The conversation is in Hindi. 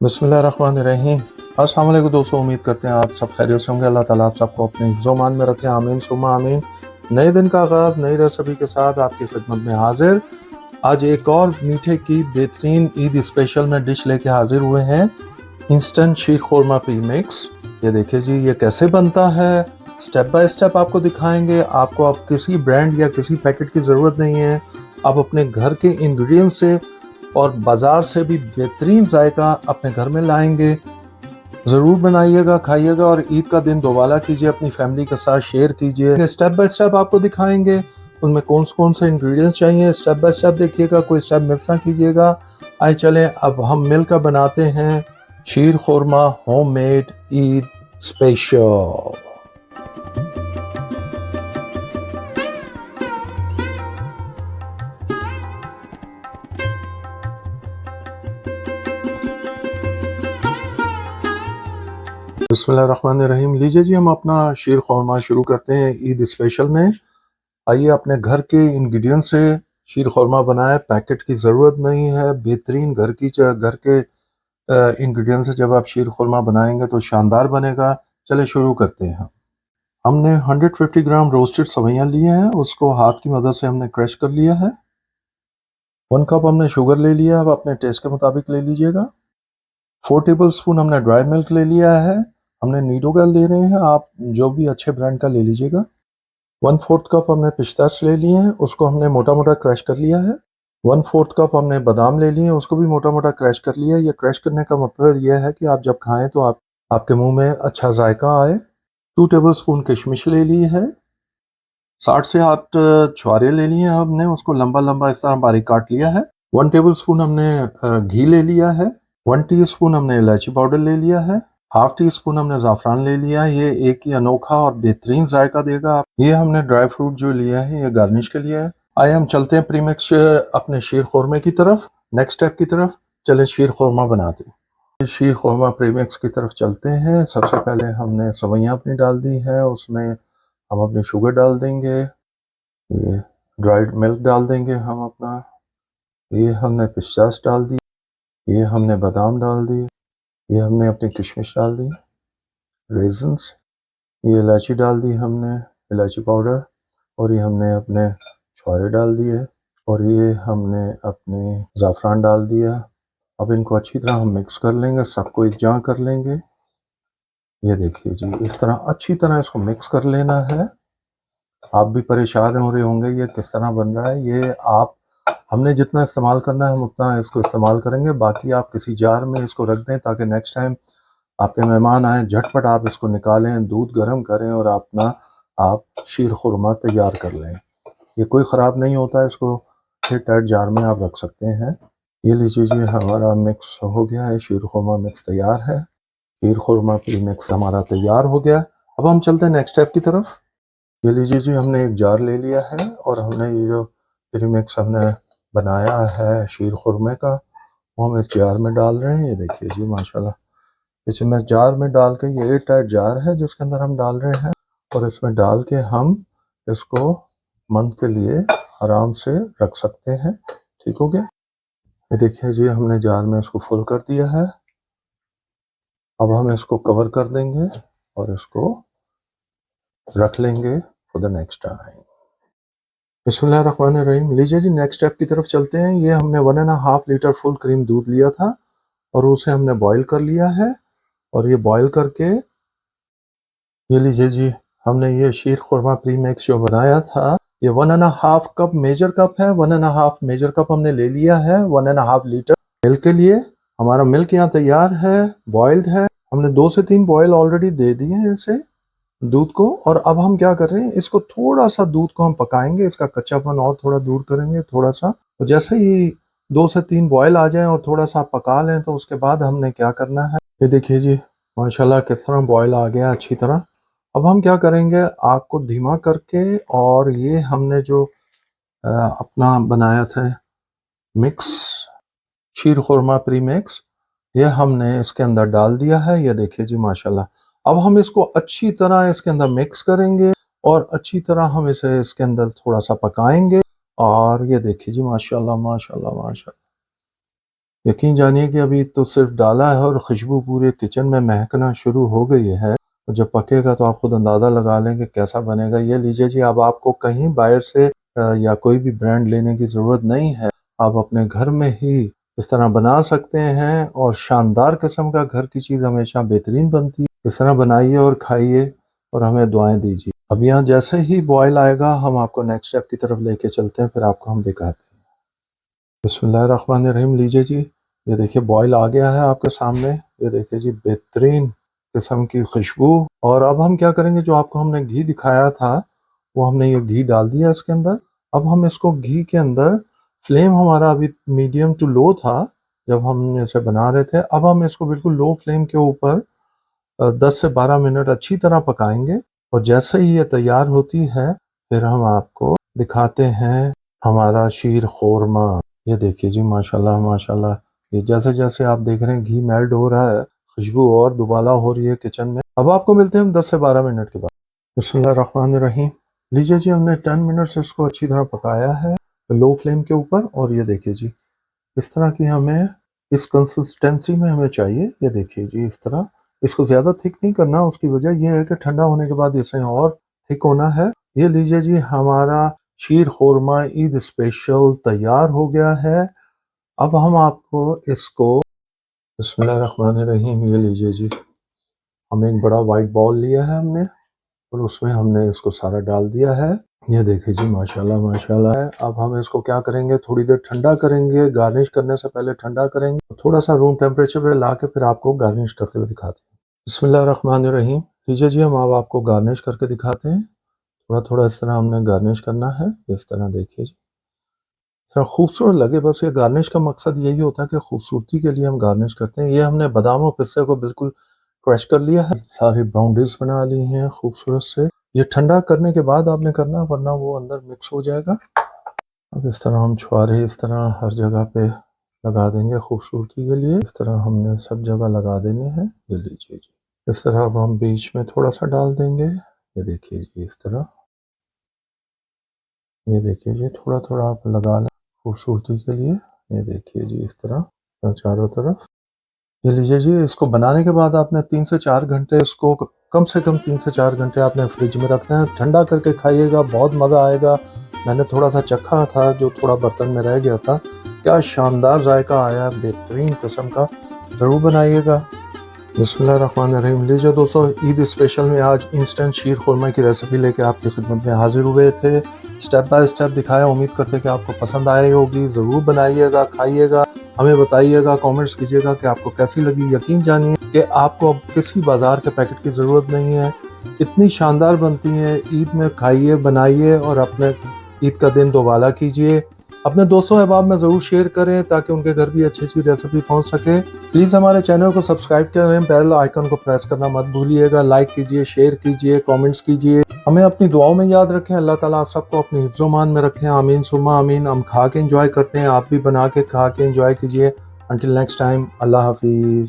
बिस्मिल्लाहिर्रहमानिर्रहीम। अस्सलाम वालेकुम दोस्तों, उम्मीद करते हैं आप सब खैरियत से होंगे। अल्लाह ताला आप सबको अपने हिफ्ज़-ओ-मान में रखे, आमीन सुम्मा आमीन। नए दिन का आगाज़ नई रेसिपी के साथ आपकी खिदमत में हाजिर। आज एक और मीठे की बेहतरीन ईद स्पेशल में डिश लेके हाजिर हुए हैं, इंस्टेंट शीर खुरमा प्रीमिक्स। ये देखिए जी, ये कैसे बनता है, स्टेप बाय स्टेप आपको दिखाएंगे। आपको अब किसी ब्रांड या किसी पैकेट की ज़रूरत नहीं है। आप अपने घर के इंग्रेडिएंट से और बाजार से भी बेहतरीन जायका अपने घर में लाएंगे। ज़रूर बनाइएगा, खाइएगा और ईद का दिन दोबारा कीजिए, अपनी फैमिली के साथ शेयर कीजिए। स्टेप बाय स्टेप आपको दिखाएंगे उनमें कौन से इंग्रेडिएंट्स चाहिए। स्टेप बाय स्टेप देखिएगा, कोई स्टेप मिस ना कीजिएगा। आइए चलें, अब हम मिलकर बनाते हैं शीर खुरमा होममेड ईद स्पेशल। बिस्मिल्लाहिर्रहमानिर्रहीम। लीजिए जी, हम अपना शीर खुरमा शुरू करते हैं ईद स्पेशल में। आइए अपने घर के इंग्रेडिएंट से शीर खुरमा बनाए, पैकेट की ज़रूरत नहीं है। बेहतरीन घर के इंग्रेडिएंट से जब आप शीर खुरमा बनाएंगे तो शानदार बनेगा। चले शुरू करते हैं। हमने 150 ग्राम रोस्टेड सवैयाँ लिए हैं, उसको हाथ की मदद से हमने क्रश कर लिया है। 1 कप हमने शुगर ले लिया, अब अपने टेस्ट के मुताबिक ले लीजिएगा। 4 टेबल स्पून हमने ड्राई मिल्क ले लिया है। हमने नीडो का ले रहे हैं, आप जो भी अच्छे ब्रांड का ले लीजिएगा। 1/4 कप हमने पिस्ताच ले लिए हैं, उसको हमने मोटा मोटा क्रश कर लिया है। 1/4 कप हमने बादाम ले लिए हैं, उसको भी मोटा मोटा क्रश कर लिया है। ये क्रश करने का मतलब यह है कि आप जब खाएं तो आपके मुंह में अच्छा जायका आए। 2 टेबल स्पून किशमिश ले ली है। 60 से 8 छुहारे ले लिए हैं हमने, उसको लंबा लंबा इस तरह बारीक काट लिया है। 1 टेबल स्पून हमने घी ले लिया है। 1 टी स्पून हमने इलायची पाउडर ले लिया है। हाफ टी स्पून हमने ज़ाफ़रान ले लिया है, ये एक ही अनोखा और बेहतरीन जायका देगा। ये हमने ड्राई फ्रूट जो लिया है ये गार्निश के लिए है। आइए हम चलते हैं प्रीमिक्स अपने शीर खुरमे की तरफ, नेक्स्ट स्टेप की तरफ। चले शीर खुरमा बनाते हैं। शीर खुरमा प्रीमिक्स की तरफ चलते हैं। सबसे पहले हमने सवैयाँ अपनी डाल दी है, उसमें हम अपनी शुगर डाल देंगे, ये ड्राइड मिल्क डाल देंगे हम अपना, ये हमने पिस्ताच डाल दी, ये हमने बादाम डाल दी, ये हमने अपनी किशमिश डाल दी, रेजन्स, ये इलायची डाल दी हमने, इलायची पाउडर, और ये हमने अपने छुहारे डाल दिए, और ये हमने अपने ज़ाफ़रान डाल दिया। अब इनको अच्छी तरह हम मिक्स कर लेंगे, सबको एक जहाँ कर लेंगे। ये देखिए जी, इस तरह अच्छी तरह इसको मिक्स कर लेना है। आप भी परेशान हो रहे होंगे ये किस तरह बन रहा है। ये आप हमने जितना इस्तेमाल करना है हम उतना इसको इस्तेमाल करेंगे, बाकी आप किसी जार में इसको रख दें ताकि नेक्स्ट टाइम आपके मेहमान आए झटपट आप इसको निकालें, दूध गर्म करें और आप शीर खुरमा तैयार कर लें। ये कोई ख़राब नहीं होता है, इसको फिर टाइट जार में आप रख सकते हैं। ये लीजिए जी, हमारा मिक्स हो गया है, शीर खुरमा मिक्स तैयार है। शीर खुरमा प्री मिक्स हमारा तैयार हो गया। अब हम चलते हैं नेक्स्ट स्टेप की तरफ। ये लीजिए जी, हमने एक जार ले लिया है और हमने ये जो प्री मिक्स हमने बनाया है शीर खुरमे का, वो हम इस जार में डाल रहे हैं। ये देखिए जी माशाल्लाह, इसमें जार में डाल के, ये एयर टाइट जार है जिसके अंदर हम डाल रहे हैं, और इसमें डाल के हम इसको मंथ के लिए आराम से रख सकते हैं। ठीक हो गया। ये देखिए जी, हमने जार में इसको फुल कर दिया है। अब हम इसको कवर कर देंगे और इसको रख लेंगे फॉर द नेक्स्ट टाइम। बिस्मिल्लाहिर्रहमानिर्रहीम। लीजिए जी, नेक्स्ट स्टेप की तरफ चलते हैं। ये हमने 1.5 लीटर फुल क्रीम दूध लिया था और उसे हमने बॉईल कर लिया है, और ये बॉईल करके, ये लीजिए जी, हमने ये शीर खुरमा प्री मिक्स जो बनाया था, ये 1.5 कप मेजर कप है, 1.5 मेजर कप हमने ले लिया है 1.5 लीटर मिल्क के लिए। हमारा मिल्क यहाँ तैयार है, बॉइल्ड है। हमने 2 से 3 बॉयल ऑलरेडी दे दिए हैं इसे, दूध को। और अब हम क्या कर रहे हैं, इसको थोड़ा सा दूध को हम पकाएंगे, इसका कच्चापन और थोड़ा दूर करेंगे थोड़ा सा। तो जैसे ही 2 से 3 बॉयल आ जाएं और थोड़ा सा पका लें, तो उसके बाद हमने क्या करना है, ये देखिए जी माशाल्लाह किस तरह बॉयल आ गया अच्छी तरह। अब हम क्या करेंगे, आग को धीमा करके, और ये हमने जो अपना बनाया था मिक्स, शीर खुरमा प्री मिक्स, ये हमने इसके अंदर डाल दिया है। ये देखिए जी माशाल्लाह। अब हम इसको अच्छी तरह इसके अंदर मिक्स करेंगे और अच्छी तरह हम इसे इसके अंदर थोड़ा सा पकाएंगे। और ये देखिए जी माशाल्लाह माशाल्लाह माशाल्लाह, यकीन जानिए कि अभी तो सिर्फ डाला है और खुशबू पूरे किचन में महकना शुरू हो गई है। और जब पकेगा तो आप खुद अंदाज़ा लगा लें कि कैसा बनेगा। ये लीजिए जी, अब आपको कहीं बाहर से या कोई भी ब्रांड लेने की ज़रूरत नहीं है। आप अपने घर में ही इस तरह बना सकते हैं और शानदार किस्म का घर की चीज़ हमेशा बेहतरीन बनती है। इस तरह बनाइए और खाइए और हमें दुआएं दीजिए। अब यहाँ जैसे ही बॉयल आएगा हम आपको नेक्स्ट स्टेप की तरफ लेके चलते हैं, फिर आपको हम दिखाते हैं। बिस्मिल्लाहिर्रहमानिर्रहीम। लीजिए जी, ये देखिए बॉयल आ गया है आपके सामने। ये देखिए जी, बेहतरीन किस्म की खुशबू। और अब हम क्या करेंगे, जो आपको हमने घी दिखाया था वो हमने ये घी डाल दिया इसके अंदर। अब हम इसको घी के अंदर, फ्लेम हमारा अभी मीडियम टू लो था जब हम इसे बना रहे थे। अब हम इसको बिल्कुल लो फ्लेम के ऊपर 10 से 12 मिनट अच्छी तरह पकाएंगे। और जैसे ही ये तैयार होती है फिर हम आपको दिखाते हैं हमारा शीर खोरमा। ये देखिए जी, माशाल्लाह माशाल्लाह। ये जैसे जैसे आप देख रहे हैं घी मेल्ट हो रहा है, खुशबू और दुबाला हो रही है किचन में। अब आपको मिलते हैं हम 10 से 12 मिनट के बाद। बिस्मिल्लाहिर्रहमानिर्रहीम। लीजिए जी, हमने 10 मिनट से इसको अच्छी तरह पकाया है लो फ्लेम के ऊपर। और ये देखिए जी, इस तरह की हमें, इस कंसिस्टेंसी में हमें चाहिए। ये देखिए जी, इस तरह। इसको ज़्यादा थिक नहीं करना, उसकी वजह यह है कि ठंडा होने के बाद इसे और थिक होना है। ये लीजिए जी, हमारा शीर खोरमा ईद स्पेशल तैयार हो गया है। अब हम आपको इसको, बिस्मिल्लाहिर्रहमानिर्रहीम। ये लीजिए जी, हम एक बड़ा वाइट बाउल लिया है हमने और उसमें हमने इसको सारा डाल दिया है। ये देखिए जी, माशाल्लाह माशाल्लाह है। अब हम इसको क्या करेंगे, थोड़ी देर ठंडा करेंगे। गार्निश करने से पहले ठंडा करेंगे, थोड़ा सा रूम टेम्परेचर पे ला के फिर आपको गार्निश करते हुए दिखाते हैं। बिस्मिल्लाहिर्रहमानिर्रहीम। लीजिए जी, हम अब आपको गार्निश करके दिखाते हैं। थोड़ा थोड़ा इस तरह हमने गार्निश करना है। इस तरह देखिए जी, इस तरह खूबसूरत लगे। बस ये गार्निश का मकसद यही होता है कि खूबसूरती के लिए हम गार्निश करते हैं। ये हमने बादाम और पिस्ते को बिल्कुल क्रश कर लिया है, सारी बाउंड्रीज बना ली हैं खूबसूरत से। ये ठंडा करने के बाद आपने करना, वरना वो अंदर मिक्स हो जाएगा। अब इस तरह हम छुआरे इस तरह हर जगह पे लगा देंगे खूबसूरती के लिए। इस तरह हमने सब जगह लगा देने हैं। ये लीजिए जी, इस तरह अब हम बीच में थोड़ा सा डाल देंगे। ये देखिए जी, इस तरह। ये देखिए जी, थोड़ा थोड़ा आप लगा लें खूबसूरती के लिए। ये देखिए जी, इस तरह चारों तरफ। ये लीजिए जी, इसको बनाने के बाद आपने 3 से 4 घंटे इसको, कम से कम 3 से 4 घंटे आपने फ्रिज में रखना है। ठंडा करके खाइएगा, बहुत मज़ा आएगा। मैंने थोड़ा सा चखा था जो थोड़ा बर्तन में रह गया था, क्या शानदार जायका आया, बेहतरीन किस्म का। ज़रूर बनाइएगा। बिस्मिल्लाहिर्रहमानिर्रहीम। लीजिए दोस्तों, ईद स्पेशल में आज इंस्टेंट शीर खुरमा की रेसिपी लेके आपकी खिदमत में हाजिर हुए थे। स्टेप बाय स्टेप दिखाया। उम्मीद करते हैं कि आपको पसंद आई होगी। ज़रूर बनाइएगा, खाइएगा, हमें बताइएगा, कमेंट्स कीजिएगा कि आपको कैसी लगी। यकीन जानिए कि आपको अब किसी बाजार के पैकेट की ज़रूरत नहीं है, इतनी शानदार बनती हैं। ईद में खाइए, बनाइए और अपने ईद का दिन दोबाला कीजिए। अपने दोस्तों अहबाब में ज़रूर शेयर करें ताकि उनके घर भी अच्छी अच्छी रेसिपी पहुंच सके। प्लीज़ हमारे चैनल को सब्सक्राइब करें, बेल आइकन को प्रेस करना मत भूलिएगा। लाइक कीजिए, शेयर कीजिए, कमेंट्स कीजिए। हमें अपनी दुआओं में याद रखें। अल्लाह ताला आप सबको अपनी हिफ्ज़-ओ-मान में रखें। आमीन सुम्मा आमीन। हम खा के एंजॉय करते हैं, आप भी बना के खा के एंजॉय कीजिए। अंटिल नेक्स्ट टाइम, अल्लाह हाफिज़।